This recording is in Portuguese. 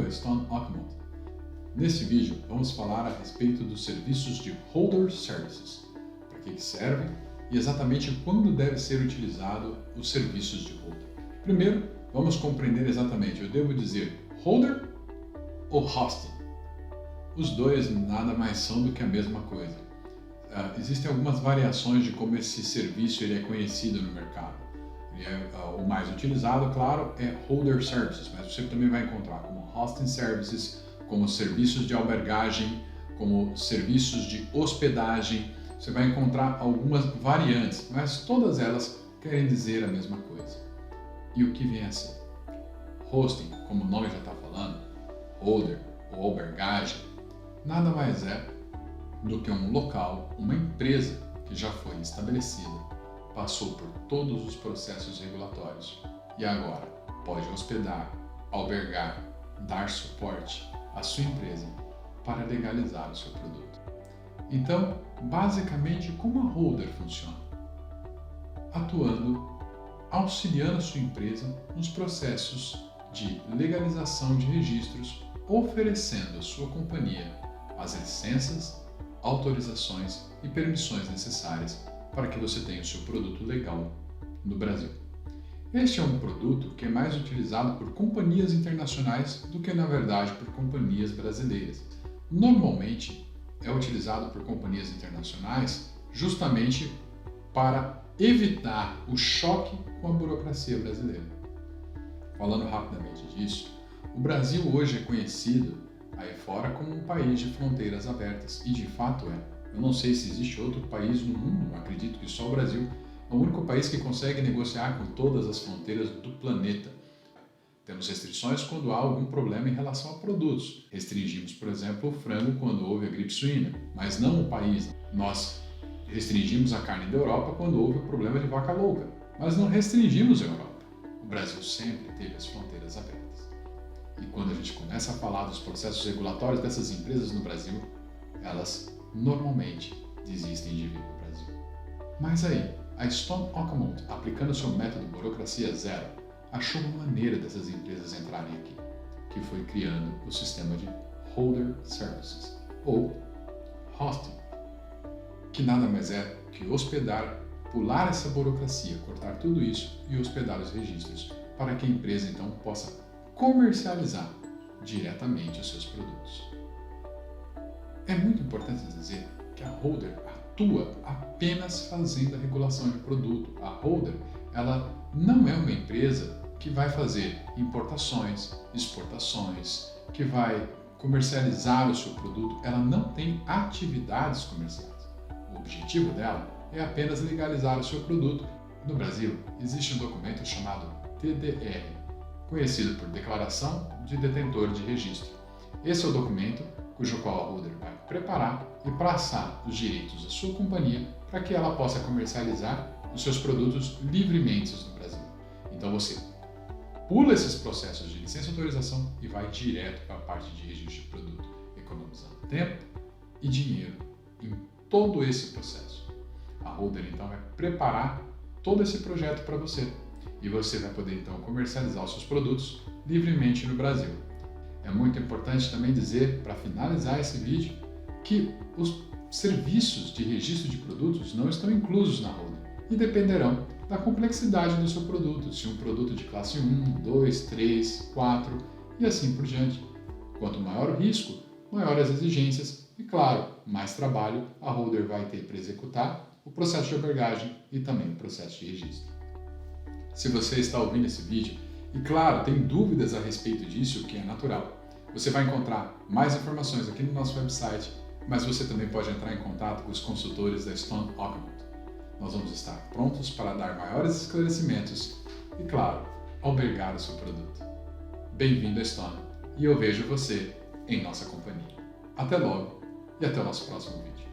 a Stone Oakmont. Neste vídeo vamos falar a respeito dos serviços de Holder Services, para que servem e exatamente quando deve ser utilizado os serviços de Holder. Primeiro, vamos compreender exatamente, eu devo dizer Holder ou Hosting? Os dois nada mais são do que a mesma coisa. Existem algumas variações de como esse serviço ele é conhecido no mercado. O mais utilizado, claro, é Holder Services, mas você também vai encontrar como Hosting Services, como serviços de albergagem, como serviços de hospedagem. Você vai encontrar algumas variantes, mas todas elas querem dizer a mesma coisa. E o que vem a ser? Hosting, como o nome já está falando, holder ou albergagem, nada mais é do que um local, uma empresa que já foi estabelecida, passou por todos os processos regulatórios e agora pode hospedar, albergar, dar suporte à sua empresa para legalizar o seu produto. Então, basicamente, como a Holder funciona? Atuando, auxiliando a sua empresa nos processos de legalização de registros, oferecendo à sua companhia as licenças, autorizações e permissões necessárias para que você tenha o seu produto legal no Brasil. Este é um produto que é mais utilizado por companhias internacionais do que, na verdade, por companhias brasileiras. Normalmente, é utilizado por companhias internacionais justamente para evitar o choque com a burocracia brasileira. Falando rapidamente disso, o Brasil hoje é conhecido aí fora como um país de fronteiras abertas, e de fato é. Eu não sei se existe outro país no mundo, acredito que só o Brasil é o único país que consegue negociar com todas as fronteiras do planeta. Temos restrições quando há algum problema em relação a produtos. Restringimos, por exemplo, o frango quando houve a gripe suína, mas não o país. Nós restringimos a carne da Europa quando houve o problema de vaca louca, mas não restringimos a Europa. O Brasil sempre teve as fronteiras abertas. E quando a gente começa a falar dos processos regulatórios dessas empresas no Brasil, elas normalmente desistem de vir para o Brasil. Mas aí, a Stone Oakmont, aplicando seu método burocracia zero, achou uma maneira dessas empresas entrarem aqui, que foi criando o sistema de Holder Services, ou Hosting, que nada mais é que hospedar, pular essa burocracia, cortar tudo isso e hospedar os registros, para que a empresa então possa comercializar diretamente os seus produtos. É muito importante dizer que a Holder atua apenas fazendo a regulação de produto. A Holder, ela não é uma empresa que vai fazer importações, exportações, que vai comercializar o seu produto. Ela não tem atividades comerciais. O objetivo dela é apenas legalizar o seu produto. No Brasil, existe um documento chamado TDR, conhecido por Declaração de Detentor de Registro. Esse é o documento cujo qual a Holder vai preparar e passar os direitos à sua companhia para que ela possa comercializar os seus produtos livremente no Brasil. Então você pula esses processos de licença e autorização e vai direto para a parte de registro de produto, economizando tempo e dinheiro em todo esse processo. A Holder então vai preparar todo esse projeto para você e você vai poder então comercializar os seus produtos livremente no Brasil. É muito importante também dizer, para finalizar esse vídeo, que os serviços de registro de produtos não estão inclusos na Holder e dependerão da complexidade do seu produto, se um produto de classe 1, 2, 3, 4 e assim por diante. Quanto maior o risco, maiores as exigências e, claro, mais trabalho a Holder vai ter para executar o processo de albergagem e também o processo de registro. Se você está ouvindo esse vídeo e, claro, tem dúvidas a respeito disso, o que é natural, você vai encontrar mais informações aqui no nosso website, mas você também pode entrar em contato com os consultores da Stone Oakmont. Nós vamos estar prontos para dar maiores esclarecimentos e, claro, albergar o seu produto. Bem-vindo à Stone e eu vejo você em nossa companhia. Até logo e até o nosso próximo vídeo.